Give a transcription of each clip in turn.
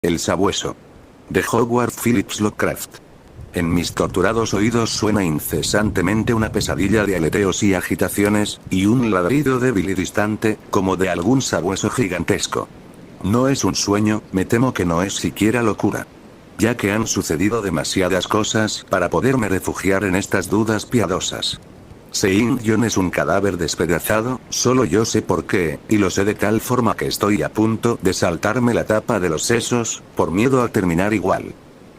El sabueso. De Howard Phillips Lovecraft. En mis torturados oídos suena incesantemente una pesadilla de aleteos y agitaciones, y un ladrido débil y distante, como de algún sabueso gigantesco. No es un sueño, me temo que no es siquiera locura. Ya que han sucedido demasiadas cosas para poderme refugiar en estas dudas piadosas. Seing John es un cadáver despedazado, solo yo sé por qué, y lo sé de tal forma que estoy a punto de saltarme la tapa de los sesos, por miedo a terminar igual.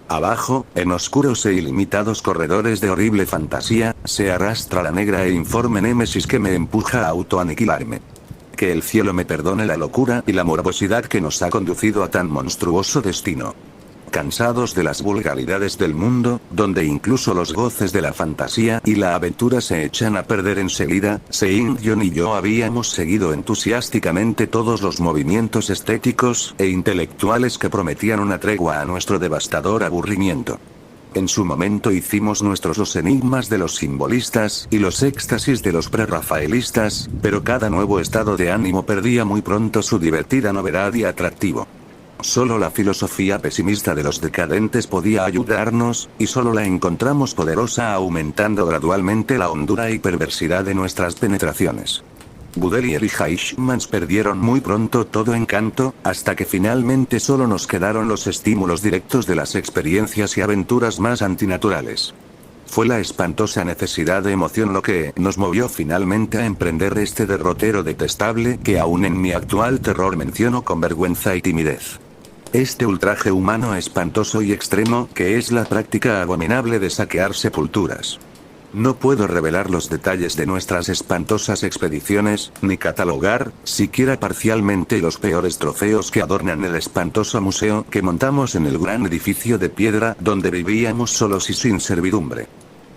Abajo, en oscuros e ilimitados corredores de horrible fantasía, se arrastra la negra e informe némesis que me empuja a autoaniquilarme. Que el cielo me perdone la locura y la morbosidad que nos ha conducido a tan monstruoso destino. Cansados de las vulgaridades del mundo, donde incluso los goces de la fantasía y la aventura se echan a perder enseguida, Seing John y yo habíamos seguido entusiásticamente todos los movimientos estéticos e intelectuales que prometían una tregua a nuestro devastador aburrimiento. En su momento hicimos nuestros los enigmas de los simbolistas y los éxtasis de los prerrafaelistas, pero cada nuevo estado de ánimo perdía muy pronto su divertida novedad y atractivo. Solo la filosofía pesimista de los decadentes podía ayudarnos, y solo la encontramos poderosa aumentando gradualmente la hondura y perversidad de nuestras penetraciones. Baudelaire y Huysmans perdieron muy pronto todo encanto, hasta que finalmente solo nos quedaron los estímulos directos de las experiencias y aventuras más antinaturales. Fue la espantosa necesidad de emoción lo que nos movió finalmente a emprender este derrotero detestable que aún en mi actual terror menciono con vergüenza y timidez. Este ultraje humano espantoso y extremo que es la práctica abominable de saquear sepulturas. No puedo revelar los detalles de nuestras espantosas expediciones, ni catalogar, siquiera parcialmente, los peores trofeos que adornan el espantoso museo que montamos en el gran edificio de piedra donde vivíamos solos y sin servidumbre.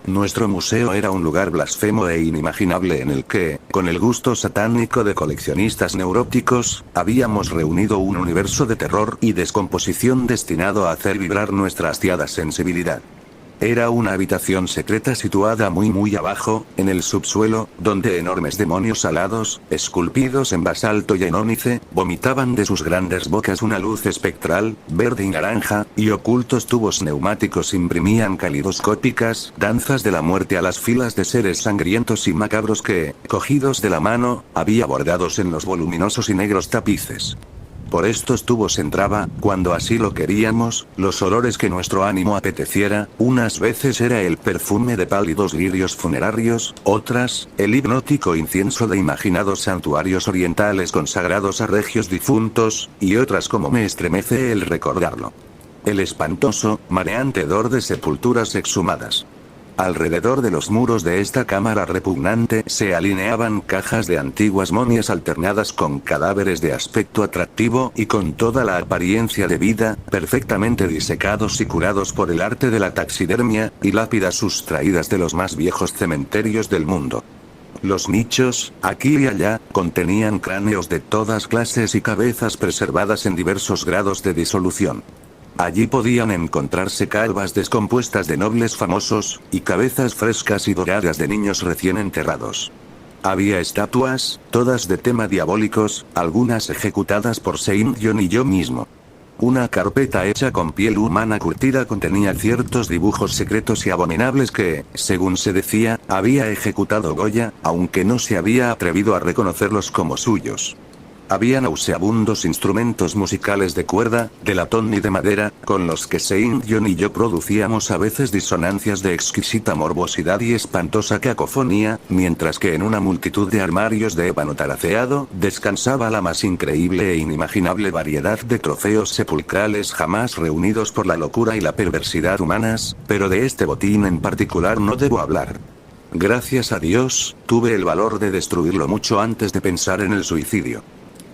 Nuestro museo era un lugar blasfemo e inimaginable en el que, con el gusto satánico de coleccionistas neuróticos, habíamos reunido un universo de terror y descomposición destinado a hacer vibrar nuestra hastiada sensibilidad. Era una habitación secreta situada muy abajo, en el subsuelo, donde enormes demonios alados, esculpidos en basalto y en ónice, vomitaban de sus grandes bocas una luz espectral, verde y naranja, y ocultos tubos neumáticos imprimían calidoscópicas danzas de la muerte a las filas de seres sangrientos y macabros que, cogidos de la mano, había bordados en los voluminosos y negros tapices. Por estos tubos entraba, cuando así lo queríamos, los olores que nuestro ánimo apeteciera, unas veces era el perfume de pálidos lirios funerarios, otras, el hipnótico incienso de imaginados santuarios orientales consagrados a regios difuntos, y otras como me estremece el recordarlo. El espantoso, mareante hedor de sepulturas exhumadas. Alrededor de los muros de esta cámara repugnante se alineaban cajas de antiguas momias alternadas con cadáveres de aspecto atractivo y con toda la apariencia de vida, perfectamente disecados y curados por el arte de la taxidermia, y lápidas sustraídas de los más viejos cementerios del mundo. Los nichos, aquí y allá, contenían cráneos de todas clases y cabezas preservadas en diversos grados de disolución. Allí podían encontrarse calvas descompuestas de nobles famosos, y cabezas frescas y doradas de niños recién enterrados. Había estatuas, todas de tema diabólicos, algunas ejecutadas por Seing John y yo mismo. Una carpeta hecha con piel humana curtida contenía ciertos dibujos secretos y abominables que, según se decía, había ejecutado Goya, aunque no se había atrevido a reconocerlos como suyos. Había nauseabundos instrumentos musicales de cuerda, de latón y de madera, con los que Seing John y yo producíamos a veces disonancias de exquisita morbosidad y espantosa cacofonía, mientras que en una multitud de armarios de ébano taraceado, descansaba la más increíble e inimaginable variedad de trofeos sepulcrales jamás reunidos por la locura y la perversidad humanas, pero de este botín en particular no debo hablar. Gracias a Dios, tuve el valor de destruirlo mucho antes de pensar en el suicidio.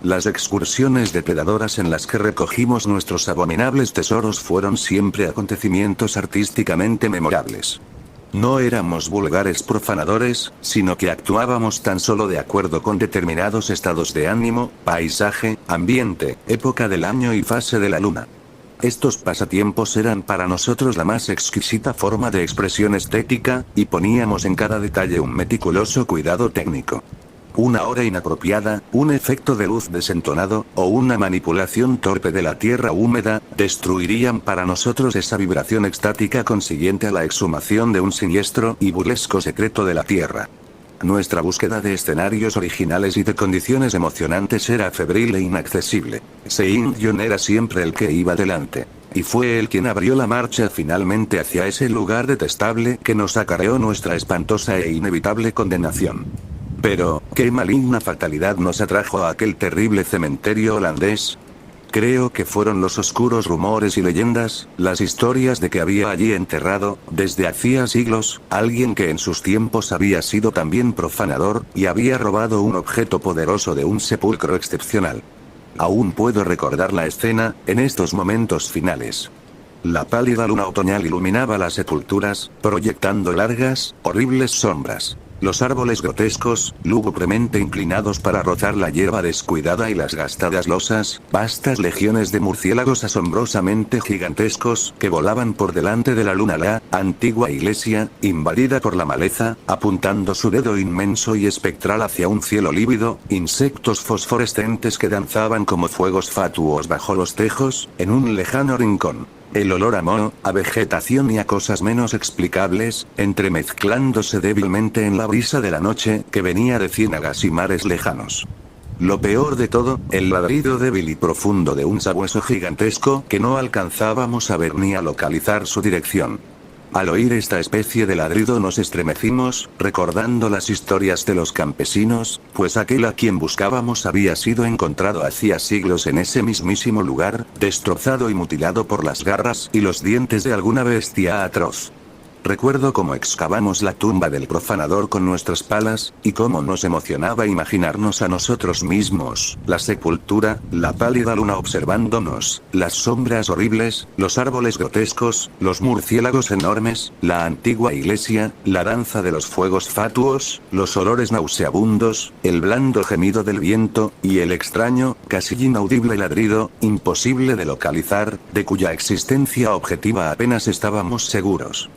Las excursiones depredadoras en las que recogimos nuestros abominables tesoros fueron siempre acontecimientos artísticamente memorables. No éramos vulgares profanadores, sino que actuábamos tan solo de acuerdo con determinados estados de ánimo, paisaje, ambiente, época del año y fase de la luna. Estos pasatiempos eran para nosotros la más exquisita forma de expresión estética, y poníamos en cada detalle un meticuloso cuidado técnico. Una hora inapropiada, un efecto de luz desentonado, o una manipulación torpe de la tierra húmeda, destruirían para nosotros esa vibración extática consiguiente a la exhumación de un siniestro y burlesco secreto de la tierra. Nuestra búsqueda de escenarios originales y de condiciones emocionantes era febril e inaccesible. Seung-Yoon era siempre el que iba delante. Y fue él quien abrió la marcha finalmente hacia ese lugar detestable que nos acarreó nuestra espantosa e inevitable condenación. Pero, ¿qué maligna fatalidad nos atrajo a aquel terrible cementerio holandés? Creo que fueron los oscuros rumores y leyendas, las historias de que había allí enterrado, desde hacía siglos, alguien que en sus tiempos había sido también profanador, y había robado un objeto poderoso de un sepulcro excepcional. Aún puedo recordar la escena, en estos momentos finales. La pálida luna otoñal iluminaba las sepulturas, proyectando largas, horribles sombras. Los árboles grotescos, lúgubremente inclinados para rozar la hierba descuidada y las gastadas losas, vastas legiones de murciélagos asombrosamente gigantescos que volaban por delante de la luna, la antigua iglesia, invadida por la maleza, apuntando su dedo inmenso y espectral hacia un cielo lívido, insectos fosforescentes que danzaban como fuegos fatuos bajo los tejos, en un lejano rincón. El olor a moho, a vegetación y a cosas menos explicables, entremezclándose débilmente en la brisa de la noche que venía de ciénagas y mares lejanos. Lo peor de todo, el ladrido débil y profundo de un sabueso gigantesco que no alcanzábamos a ver ni a localizar su dirección. Al oír esta especie de ladrido nos estremecimos, recordando las historias de los campesinos, pues aquel a quien buscábamos había sido encontrado hacía siglos en ese mismísimo lugar, destrozado y mutilado por las garras y los dientes de alguna bestia atroz. Recuerdo cómo excavamos la tumba del profanador con nuestras palas, y cómo nos emocionaba imaginarnos a nosotros mismos, la sepultura, la pálida luna observándonos, las sombras horribles, los árboles grotescos, los murciélagos enormes, la antigua iglesia, la danza de los fuegos fatuos, los olores nauseabundos, el blando gemido del viento, y el extraño, casi inaudible ladrido, imposible de localizar, de cuya existencia objetiva apenas estábamos seguros.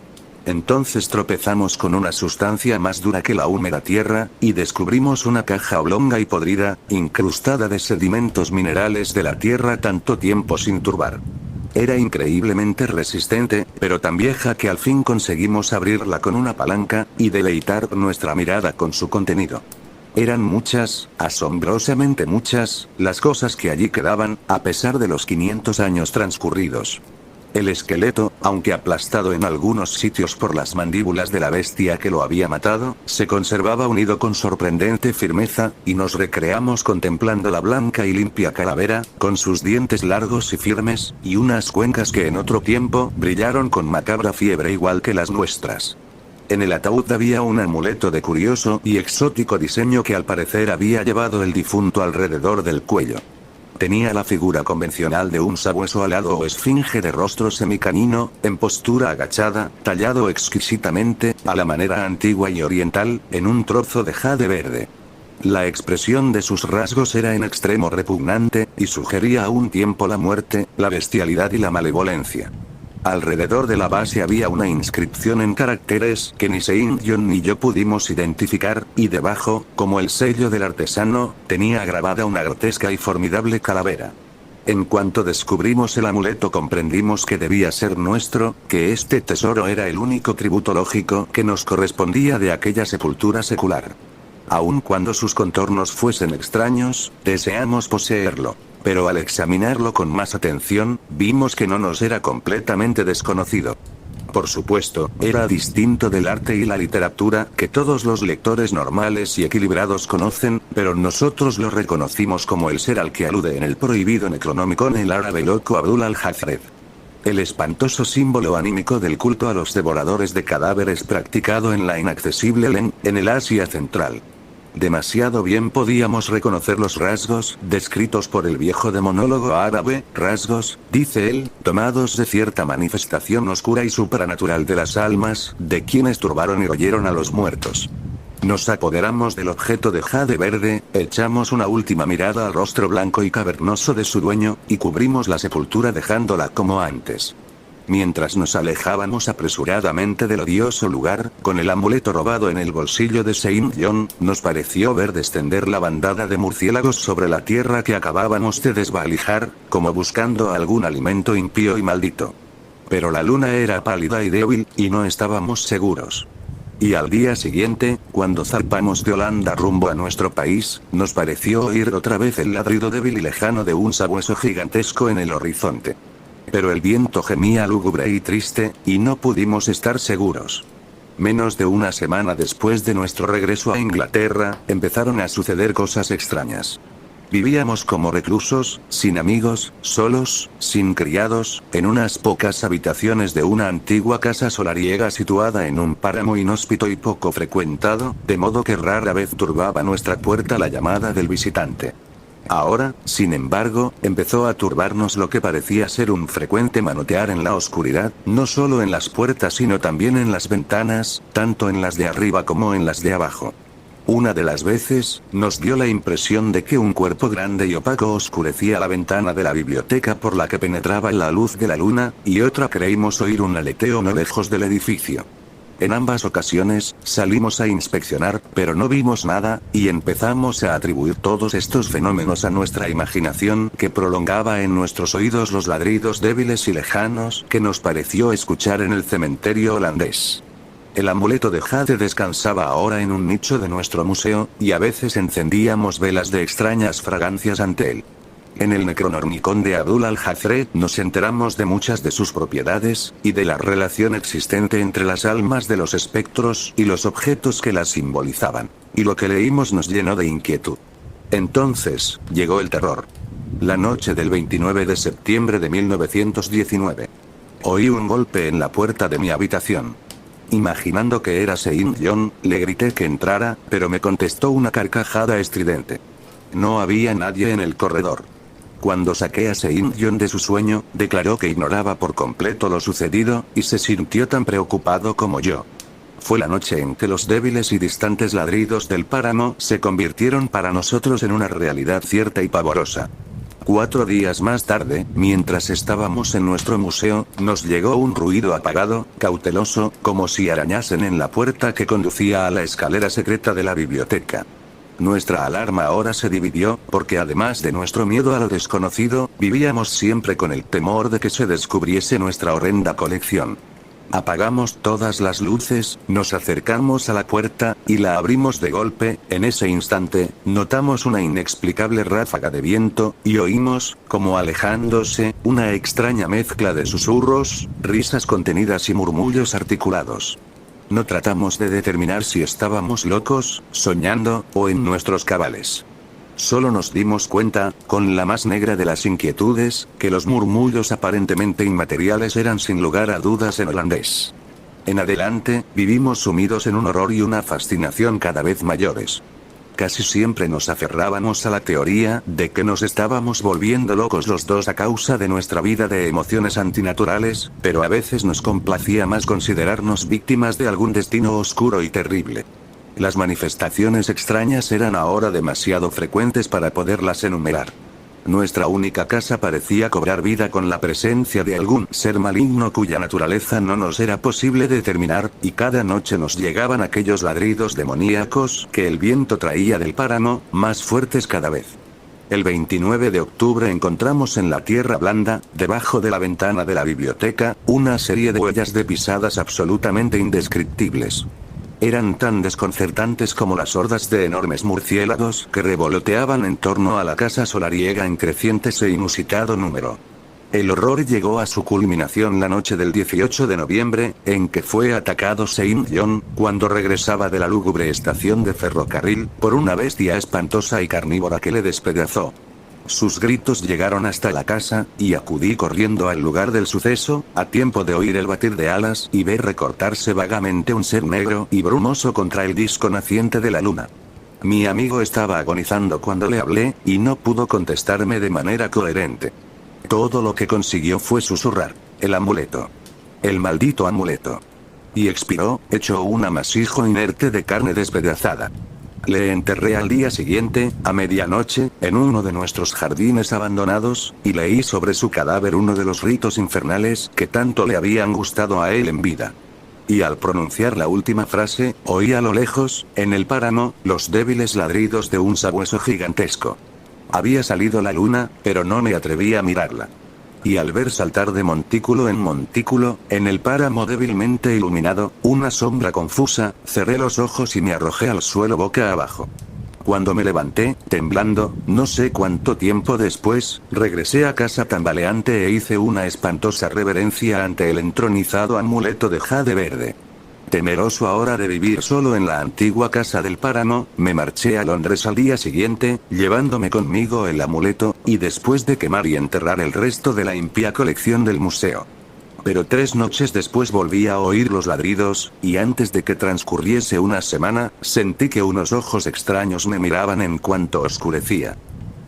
Entonces tropezamos con una sustancia más dura que la húmeda tierra, y descubrimos una caja oblonga y podrida, incrustada de sedimentos minerales de la tierra tanto tiempo sin turbar. Era increíblemente resistente, pero tan vieja que al fin conseguimos abrirla con una palanca, y deleitar nuestra mirada con su contenido. Eran muchas, asombrosamente muchas, las cosas que allí quedaban, a pesar de los 500 años transcurridos. El esqueleto, aunque aplastado en algunos sitios por las mandíbulas de la bestia que lo había matado, se conservaba unido con sorprendente firmeza, y nos recreamos contemplando la blanca y limpia calavera, con sus dientes largos y firmes, y unas cuencas que en otro tiempo brillaron con macabra fiebre igual que las nuestras. En el ataúd había un amuleto de curioso y exótico diseño que al parecer había llevado el difunto alrededor del cuello. Tenía la figura convencional de un sabueso alado o esfinge de rostro semicanino, en postura agachada, tallado exquisitamente, a la manera antigua y oriental, en un trozo de jade verde. La expresión de sus rasgos era en extremo repugnante, y sugería a un tiempo la muerte, la bestialidad y la malevolencia. Alrededor de la base había una inscripción en caracteres que ni Seung-Yoon ni yo pudimos identificar, y debajo, como el sello del artesano, tenía grabada una grotesca y formidable calavera. En cuanto descubrimos el amuleto comprendimos que debía ser nuestro, que este tesoro era el único tributo lógico que nos correspondía de aquella sepultura secular. Aun cuando sus contornos fuesen extraños, deseamos poseerlo. Pero al examinarlo con más atención, vimos que no nos era completamente desconocido. Por supuesto, era distinto del arte y la literatura que todos los lectores normales y equilibrados conocen, pero nosotros lo reconocimos como el ser al que alude en el prohibido Necronomicon el árabe loco Abdul al-Hazred. El espantoso símbolo anímico del culto a los devoradores de cadáveres practicado en la inaccesible Len, en el Asia Central. Demasiado bien podíamos reconocer los rasgos, descritos por el viejo demonólogo árabe, rasgos, dice él, tomados de cierta manifestación oscura y supranatural de las almas, de quienes turbaron y oyeron a los muertos. Nos apoderamos del objeto de jade verde, echamos una última mirada al rostro blanco y cavernoso de su dueño, y cubrimos la sepultura dejándola como antes. Mientras nos alejábamos apresuradamente del odioso lugar, con el amuleto robado en el bolsillo de Saint John, nos pareció ver descender la bandada de murciélagos sobre la tierra que acabábamos de desvalijar, como buscando algún alimento impío y maldito. Pero la luna era pálida y débil, y no estábamos seguros. Y al día siguiente, cuando zarpamos de Holanda rumbo a nuestro país, nos pareció oír otra vez el ladrido débil y lejano de un sabueso gigantesco en el horizonte. Pero el viento gemía lúgubre y triste, y no pudimos estar seguros. Menos de una semana después de nuestro regreso a Inglaterra, empezaron a suceder cosas extrañas. Vivíamos como reclusos, sin amigos, solos, sin criados, en unas pocas habitaciones de una antigua casa solariega situada en un páramo inhóspito y poco frecuentado, de modo que rara vez turbaba nuestra puerta la llamada del visitante. Ahora, sin embargo, empezó a turbarnos lo que parecía ser un frecuente manotear en la oscuridad, no solo en las puertas sino también en las ventanas, tanto en las de arriba como en las de abajo. Una de las veces, nos dio la impresión de que un cuerpo grande y opaco oscurecía la ventana de la biblioteca por la que penetraba la luz de la luna, y otra creímos oír un aleteo no lejos del edificio. En ambas ocasiones, salimos a inspeccionar, pero no vimos nada, y empezamos a atribuir todos estos fenómenos a nuestra imaginación, que prolongaba en nuestros oídos los ladridos débiles y lejanos que nos pareció escuchar en el cementerio holandés. El amuleto de Jade descansaba ahora en un nicho de nuestro museo, y a veces encendíamos velas de extrañas fragancias ante él. En el Necronomicon de Abdul al-Jazred nos enteramos de muchas de sus propiedades, y de la relación existente entre las almas de los espectros y los objetos que las simbolizaban. Y lo que leímos nos llenó de inquietud. Entonces, llegó el terror. La noche del 29 de septiembre de 1919. Oí un golpe en la puerta de mi habitación. Imaginando que era Saint John, le grité que entrara, pero me contestó una carcajada estridente. No había nadie en el corredor. Cuando saqué a Saint John de su sueño, declaró que ignoraba por completo lo sucedido, y se sintió tan preocupado como yo. Fue la noche en que los débiles y distantes ladridos del páramo se convirtieron para nosotros en una realidad cierta y pavorosa. 4 días más tarde, mientras estábamos en nuestro museo, nos llegó un ruido apagado, cauteloso, como si arañasen en la puerta que conducía a la escalera secreta de la biblioteca. Nuestra alarma ahora se dividió, porque además de nuestro miedo a lo desconocido, vivíamos siempre con el temor de que se descubriese nuestra horrenda colección. Apagamos todas las luces, nos acercamos a la puerta, y la abrimos de golpe. En ese instante, notamos una inexplicable ráfaga de viento, y oímos, como alejándose, una extraña mezcla de susurros, risas contenidas y murmullos articulados. No tratamos de determinar si estábamos locos, soñando, o en nuestros cabales. Solo nos dimos cuenta, con la más negra de las inquietudes, que los murmullos aparentemente inmateriales eran sin lugar a dudas en holandés. En adelante, vivimos sumidos en un horror y una fascinación cada vez mayores. Casi siempre nos aferrábamos a la teoría de que nos estábamos volviendo locos los dos a causa de nuestra vida de emociones antinaturales, pero a veces nos complacía más considerarnos víctimas de algún destino oscuro y terrible. Las manifestaciones extrañas eran ahora demasiado frecuentes para poderlas enumerar. Nuestra única casa parecía cobrar vida con la presencia de algún ser maligno cuya naturaleza no nos era posible determinar, y cada noche nos llegaban aquellos ladridos demoníacos que el viento traía del páramo, más fuertes cada vez. El 29 de octubre encontramos en la tierra blanda, debajo de la ventana de la biblioteca, una serie de huellas de pisadas absolutamente indescriptibles. Eran tan desconcertantes como las hordas de enormes murciélagos que revoloteaban en torno a la casa solariega en crecientes e inusitado número. El horror llegó a su culminación la noche del 18 de noviembre, en que fue atacado Saint John, cuando regresaba de la lúgubre estación de ferrocarril, por una bestia espantosa y carnívora que le despedazó. Sus gritos llegaron hasta la casa, y acudí corriendo al lugar del suceso, a tiempo de oír el batir de alas y ver recortarse vagamente un ser negro y brumoso contra el disco naciente de la luna. Mi amigo estaba agonizando cuando le hablé, y no pudo contestarme de manera coherente. Todo lo que consiguió fue susurrar: el amuleto. El maldito amuleto. Y expiró, hecho un amasijo inerte de carne despedazada. Le enterré al día siguiente, a medianoche, en uno de nuestros jardines abandonados, y leí sobre su cadáver uno de los ritos infernales que tanto le habían gustado a él en vida. Y al pronunciar la última frase, oí a lo lejos, en el páramo, los débiles ladridos de un sabueso gigantesco. Había salido la luna, pero no me atreví a mirarla. Y al ver saltar de montículo en montículo, en el páramo débilmente iluminado, una sombra confusa, cerré los ojos y me arrojé al suelo boca abajo. Cuando me levanté, temblando, no sé cuánto tiempo después, regresé a casa tambaleante e hice una espantosa reverencia ante el entronizado amuleto de jade verde. Temeroso ahora de vivir solo en la antigua casa del páramo, me marché a Londres al día siguiente, llevándome conmigo el amuleto, y después de quemar y enterrar el resto de la impía colección del museo. Pero 3 noches después volví a oír los ladridos, y antes de que transcurriese una semana, sentí que unos ojos extraños me miraban en cuanto oscurecía.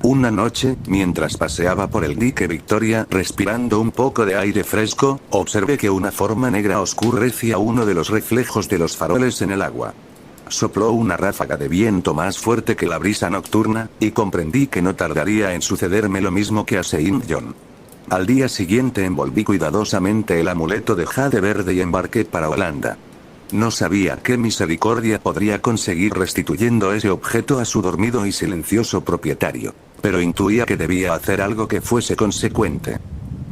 Una noche, mientras paseaba por el dique Victoria respirando un poco de aire fresco, observé que una forma negra oscurecía uno de los reflejos de los faroles en el agua. Sopló una ráfaga de viento más fuerte que la brisa nocturna, y comprendí que no tardaría en sucederme lo mismo que a Saint John. Al día siguiente envolví cuidadosamente el amuleto de jade verde y embarqué para Holanda. No sabía qué misericordia podría conseguir restituyendo ese objeto a su dormido y silencioso propietario, pero intuía que debía hacer algo que fuese consecuente.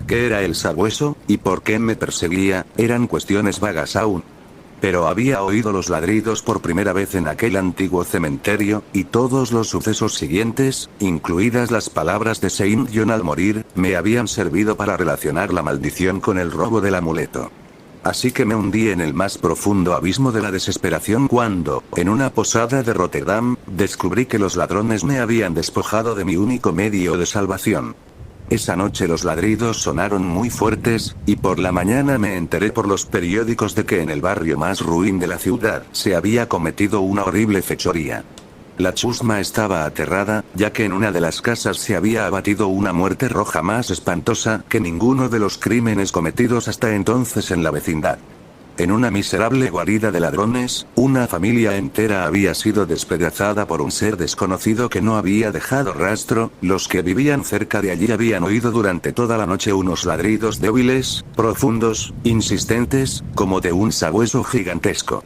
¿Qué era el sabueso, y por qué me perseguía? Eran cuestiones vagas aún. Pero había oído los ladridos por primera vez en aquel antiguo cementerio, y todos los sucesos siguientes, incluidas las palabras de Saint John al morir, me habían servido para relacionar la maldición con el robo del amuleto. Así que me hundí en el más profundo abismo de la desesperación cuando, en una posada de Rotterdam, descubrí que los ladrones me habían despojado de mi único medio de salvación. Esa noche los ladridos sonaron muy fuertes, y por la mañana me enteré por los periódicos de que en el barrio más ruin de la ciudad se había cometido una horrible fechoría. La chusma estaba aterrada, ya que en una de las casas se había abatido una muerte roja más espantosa que ninguno de los crímenes cometidos hasta entonces en la vecindad. En una miserable guarida de ladrones, una familia entera había sido despedazada por un ser desconocido que no había dejado rastro. Los que vivían cerca de allí habían oído durante toda la noche unos ladridos débiles, profundos, insistentes, como de un sabueso gigantesco.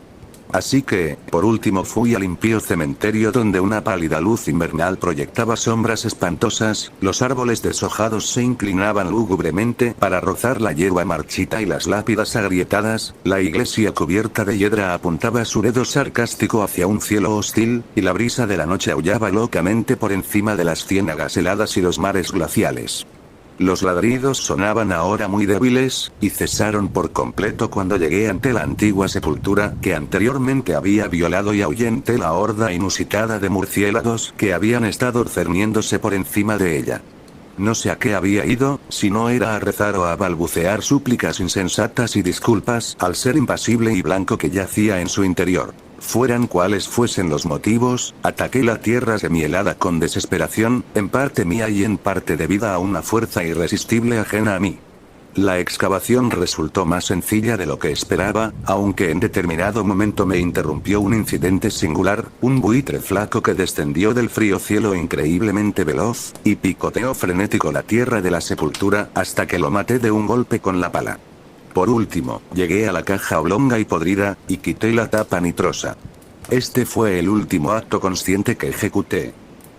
Así que, por último fui al impío cementerio donde una pálida luz invernal proyectaba sombras espantosas, los árboles deshojados se inclinaban lúgubremente para rozar la hierba marchita y las lápidas agrietadas, la iglesia cubierta de hiedra apuntaba su dedo sarcástico hacia un cielo hostil, y la brisa de la noche aullaba locamente por encima de las ciénagas heladas y los mares glaciales. Los ladridos sonaban ahora muy débiles, y cesaron por completo cuando llegué ante la antigua sepultura que anteriormente había violado y ahuyenté la horda inusitada de murciélagos que habían estado cerniéndose por encima de ella. No sé a qué había ido, si no era a rezar o a balbucear súplicas insensatas y disculpas al ser impasible y blanco que yacía en su interior. Fueran cuales fuesen los motivos, ataqué la tierra semihelada con desesperación, en parte mía y en parte debida a una fuerza irresistible ajena a mí. La excavación resultó más sencilla de lo que esperaba, aunque en determinado momento me interrumpió un incidente singular, un buitre flaco que descendió del frío cielo increíblemente veloz, y picoteó frenético la tierra de la sepultura, hasta que lo maté de un golpe con la pala. Por último, llegué a la caja oblonga y podrida, y quité la tapa nitrosa. Este fue el último acto consciente que ejecuté.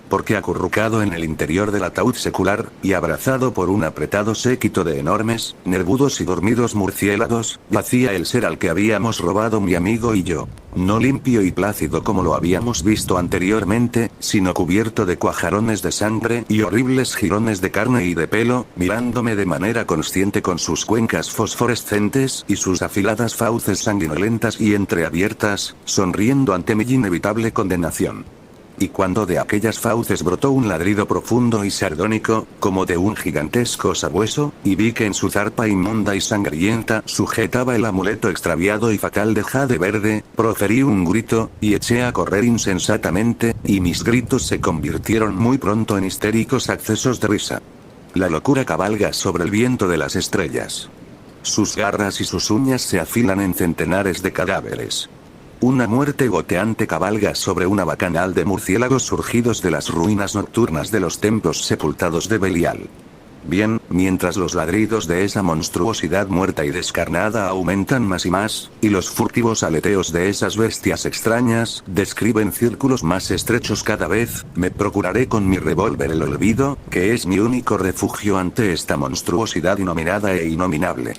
Porque acurrucado en el interior del ataúd secular, y abrazado por un apretado séquito de enormes, nervudos y dormidos murciélagos, yacía el ser al que habíamos robado mi amigo y yo. No limpio y plácido como lo habíamos visto anteriormente, sino cubierto de cuajarones de sangre y horribles jirones de carne y de pelo, mirándome de manera consciente con sus cuencas fosforescentes y sus afiladas fauces sanguinolentas y entreabiertas, sonriendo ante mi inevitable condenación. Y cuando de aquellas fauces brotó un ladrido profundo y sardónico, como de un gigantesco sabueso, y vi que en su zarpa inmunda y sangrienta sujetaba el amuleto extraviado y fatal de jade verde, proferí un grito, y eché a correr insensatamente, y mis gritos se convirtieron muy pronto en histéricos accesos de risa. La locura cabalga sobre el viento de las estrellas. Sus garras y sus uñas se afilan en centenares de cadáveres. Una muerte goteante cabalga sobre una bacanal de murciélagos surgidos de las ruinas nocturnas de los templos sepultados de Belial. Bien, mientras los ladridos de esa monstruosidad muerta y descarnada aumentan más y más, y los furtivos aleteos de esas bestias extrañas describen círculos más estrechos cada vez, me procuraré con mi revólver el olvido, que es mi único refugio ante esta monstruosidad inominada e inominable.